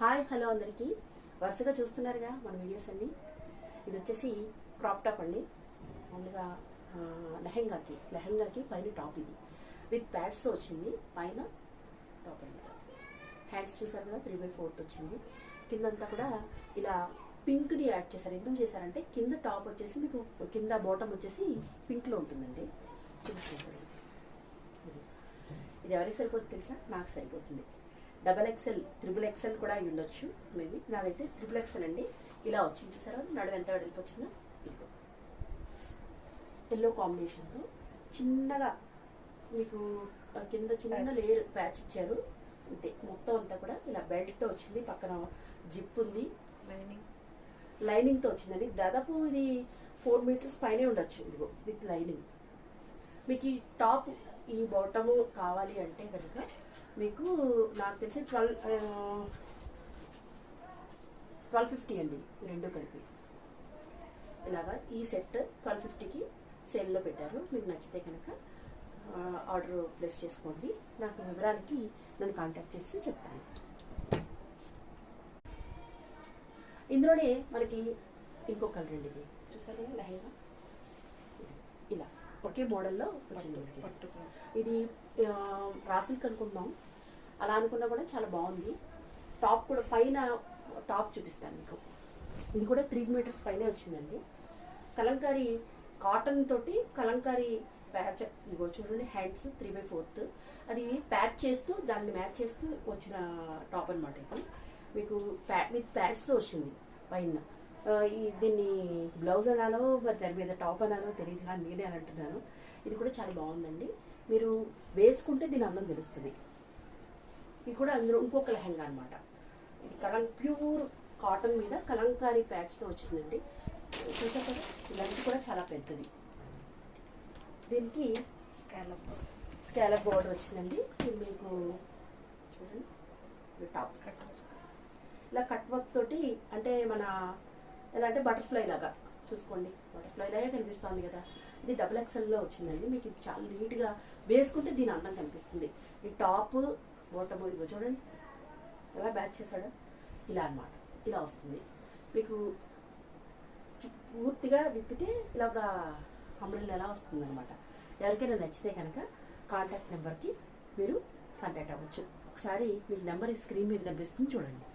Hi hello అందరికీ వరుసగా చూస్తున్నారుగా మన వీడియోస్ అన్నీ. ఇది వచ్చేసి క్రాప్ టాప్ అండి. మామూలుగా లెహంగాకి పైన టాప్ ఇది విత్ ప్యాడ్స్తో వచ్చింది. పైన టాప్ అనమాట. హ్యాండ్స్ చూసారు కదా, 3/4 వచ్చింది. కిందంతా కూడా ఇలా పింక్ని యాడ్ చేశారు. ఎందుకు చేశారంటే కింద టాప్ వచ్చేసి మీకు కింద బాటమ్ వచ్చేసి పింక్లో ఉంటుందండి. చూసుకుంటారు. ఇది ఎవరికి సరిపోతుంది తెలుసా? నాకు సరిపోతుంది. XXL, XXL కూడా అయి ఉండొచ్చు మేబీ. నాదైతే XXL అండి. ఇలా వచ్చింది చూసారా, నడుము ఎంత వెడల్పు వచ్చిందో. ఇదిగో ఎల్లో కాంబినేషన్తో చిన్నగా మీకు కింద చిన్న లేయర్ ప్యాచ్ ఇచ్చారు అంతే. మొత్తం అంతా కూడా ఇలా బెల్ట్తో వచ్చింది. పక్కన జిప్ ఉంది, లైనింగ్తో వచ్చిందండి. దాదాపు ఇది 4 మీటర్స్ పైనే ఉండొచ్చు. ఇదిగో విత్ లైనింగ్. మీకు ఈ టాప్ ఈ బాటము కావాలి అంటే కనుక మీకు నాకు తెలిసి 1250 అండి. రెండు కలిపి ఇలాగా ఈ సెట్ 1250కి సేల్లో పెట్టారు. మీకు నచ్చితే కనుక ఆర్డర్ ప్లేస్ చేసుకోండి. నాకు వివరాలకి నన్ను కాంటాక్ట్ చేసి చెప్తాను. ఇందులోనే మనకి ఇంకో కలర్ అండి. ఇది చూసారు లెహంగా ఇలా ఒకే మోడల్లో వచ్చింది. ఇది రాసిల్క్ అనుకుంటున్నాం. అలా అనుకున్నా కూడా చాలా బాగుంది. టాప్ కూడా పైన టాప్ చూపిస్తాను మీకు. ఇది కూడా 3 మీటర్స్ పైనే వచ్చిందండి. కలంకారీ కాటన్ తోటి కలంకారీ ప్యాచ్. ఇదిగో చూడండి, హ్యాండ్స్ 3/4 అది ప్యాచ్ చేస్తూ దాన్ని మ్యాచ్ చేస్తూ వచ్చిన టాప్ అనమాట. ఇది మీకు విత్ ప్యాడ్స్తో వచ్చింది పైన. దీన్ని బ్లౌజ్ అనాలో మరి దాని మీద టాప్ అనాలో తెలియదు, కానీ నేనే అని అంటున్నాను. ఇది కూడా చాలా బాగుందండి. మీరు వేసుకుంటే దీని అందం తెలుస్తుంది. ఇది కూడా అందులో ఇంకొక లెహంగా అనమాట. ఇది ప్యూర్ కాటన్ మీద కలంకారీ ప్యాచ్తో వచ్చిందండి. చూసారు కదా, ఇలాంటి కూడా చాలా పెద్దది. దీనికి స్కాలప్ బోర్డర్ వచ్చిందండి. ఇది మీకు చూడండి టాప్ కట్ ఇలా కట్ వర్క్ తోటి, అంటే మన ఎలా అంటే బటర్ఫ్లై లాగా చూసుకోండి. బటర్ఫ్లై లాగా కనిపిస్తుంది కదా. ఇది XXLలో వచ్చిందండి. మీకు ఇది చాలా నీట్గా వేసుకుంటే దీని అందం కనిపిస్తుంది. ఈ టాప్ బాటమ్ ఇదిగో చూడండి ఎలా బ్యాచ్ చేశాడో. ఇలా అన్నమాట. ఇలా వస్తుంది మీకు. పూర్తిగా విప్పితే ఇలా ఒక అంబ్రెల్లా ఎలా వస్తుంది అనమాట. ఎవరికైనా నచ్చితే కనుక కాంటాక్ట్ నెంబర్కి మీరు కాంటాక్ట్ అవ్వచ్చు. ఒకసారి మీకు నెంబర్ స్క్రీన్ మీద కనిపిస్తుంది చూడండి.